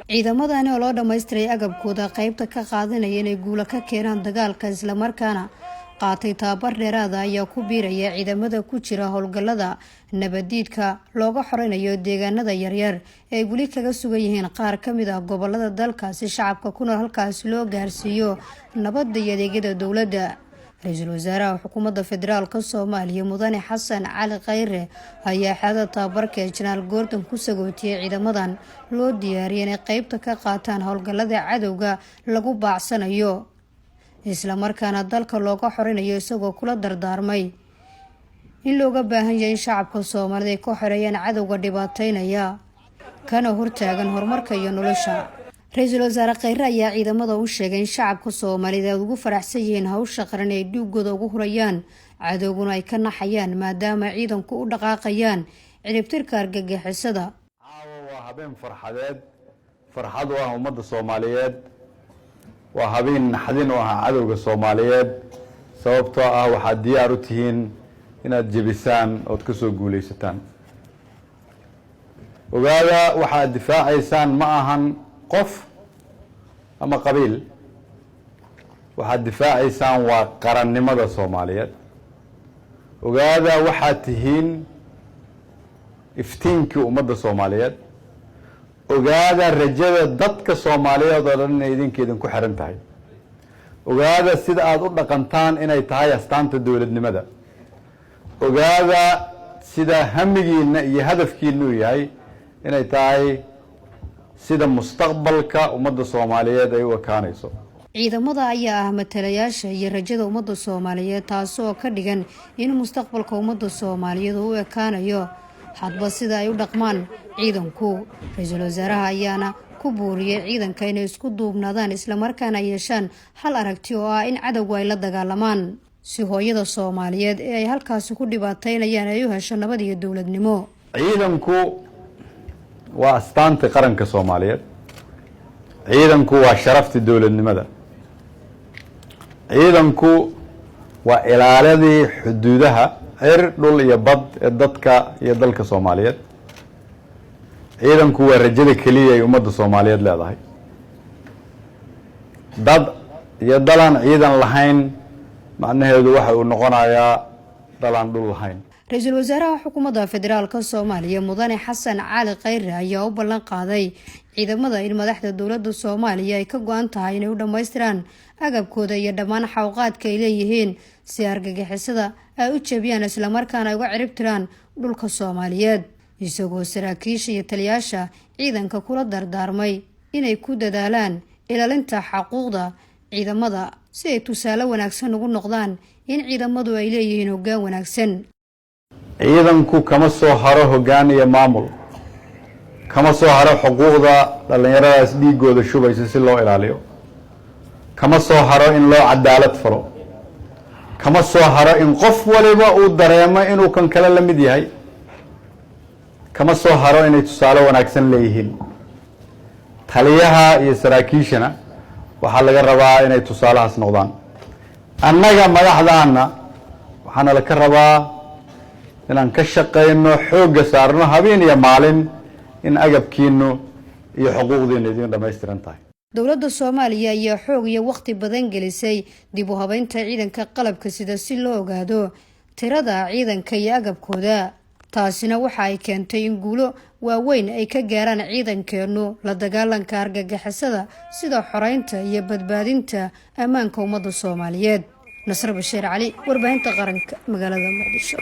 ciidamadani oo loo dhameystiray agabkooda qaybta ka qaadanaya inay guulo ka keenaan dagaalka isla markaana qaatay tababar dheeraad ah ayaa ku biiraya ciidamada ku jira howlgallada nabadiidka looga xoreynayo deegaanada yaryar ee weli kaga sugan yihiin qaar ka mid ah gobolada dalka si shacabka ku nool halkaas loo gaarsiiyo nabadda iyo adeegyada dowladda. Ra'iisul Wasaaraha Xukuumadda Federaalka Soomaaliya Mudane Xasan Cali Khayre ayaa xeelada tababarka General Gordon ku sagootiyay ciidamadan loo diyaariyay inay qaybta ka qaataan howlgallada cadowga lagu baacsanayo isla markaana dalka looga xoreynayo isagoo kula dardaarmay in looga baahan yahay in shacabka Soomaaliyeed ay ka xoreeyaan cadowga dhibaateynaya kana hortaagan horumarka iyo nolosha. Ra'iisul Wasaare Khayre ayaa ciidamada u sheegay in shacabka Soomaaliyeed ugu faraxsan yihiin hawsha qaran ee dhiigooda ugu hurayaan cadowguna ay ka naxayaan maadaama ciidanku u dhaqaaqayaan ciribtirka argagixisada. waa habeen farxad u ah ummadda Soomaaliyeed waa habeen naxdin u ah cadowga Soomaaliyeed sababtoo ah waxaad diyaar u tihiin inaad jebisaan oo ka soo guuleysataan. ogaada waxaad difaacaysaan ma ahan qof ama qabiil waxaad difaacaysaan waa qarannimada Soomaaliyeed. ogaada waxaad tihiin iftiinkii ummadda Soomaaliyeed. ogaada rajada dadka Soomaaliyeed oo dhan inay idinku xiran tahay. ogaada sida aad u dhaqantaan inay tahay astaanta dowladnimada. ogaada sida hamigiina iyo hadafkiinu yahay inay tahay sida mustaqbalka ummadda Soomaaliyeed ay u ekaanayso. ciidamada ayaa ah matalayaasha iyo rajada ummadda Soomaaliyeed taasoo ka dhigan in mustaqbalka ummadda Soomaaliyeed uu ekaanayo hadba sida ay u dhaqmaan ciidanku. Ra'iisul Wasaaraha ayaana ku buuriyay ciidanka inay isku duubnaadaan isla markaana yeeshaan hal aragti oo ah in cadowga ay la dagaalamaan si hooyada Soomaaliyeed ee ay halkaas ku dhibaateynayaan ay u hesho nabad iyo dowladnimo. ciidanku waa astaanta qaranka Soomaaliyeed. ciidanku waa sharafta dowladnimada. ciidanku waa ilaaladii xuduudaha cir dhul iyo bad ee dadka iyo dalka Soomaaliyeed. ciidanku waa rajada kaliya ay ummadda Soomaaliyeed leedahay. dad iyo dalan ciidan lahayn macnaheedu waxa uu noqonayaa dalan dhul lahayn. Ra'iisul Wasaaraha Xukuumadda Federaalka Soomaaliya Mudane Xasan Cali Khayre ayaa u ballan qaaday ciidamada in madaxda dowladda Soomaaliya ay ka go'an tahay inay u dhameystiraan agabkooda iyo dhammaan xawqaadka ay leeyihiin si argagixisada ay u jabiyaan isla markaana ay uga ciribtiraan dhulka Soomaaliyeed. isagoo saraakiisha iyo taliyaasha ciidanka kula dardaarmay inay ku dadaalaan ilaalinta xuquuqda ciidamada si ay tusaale wanaagsan ugu noqdaan in ciidamadu ay leeyihiin hoggaan wanaagsan. ciidanku kama soo haro hoggaan iyo maamul, kama soo haro xuquuqda dhalinyaradaas dhiigooda shubaysa si loo ilaaliyo, kama soo haro in loo cadaalad falo, kama soo haro in qof waliba uu dareemo inuu kan kale la mid yahay, kama soo haro inay tusaale wanaagsan leeyihiin. taliyaha iyo saraakiishana waxaa laga rabaa inay tusaalahaas noqdaan. annaga madaxdaana waxaana la ka rabaa inaan ka shaqeyno xoogga saarno habeen iyo maalin in agabkiinu iyo xuquuqdiinu idin dhameystiran tahay. dowladda Soomaaliya ayaa xoog iyo waqti badan gelisay dib u habeynta ciidanka qalabka sida si loo ogaado tirada ciidanka iyo agabkooda. taasina waxa ay keentay in guulo waaweyn ay ka gaaraan ciidankeenu la dagaalanka argagixisada sida xoreynta iyo badbaadinta ammaanka ummadda Soomaaliyeed. Nasr Bashiir Cali, warbaahinta qaranka, magaalada Muqdisho.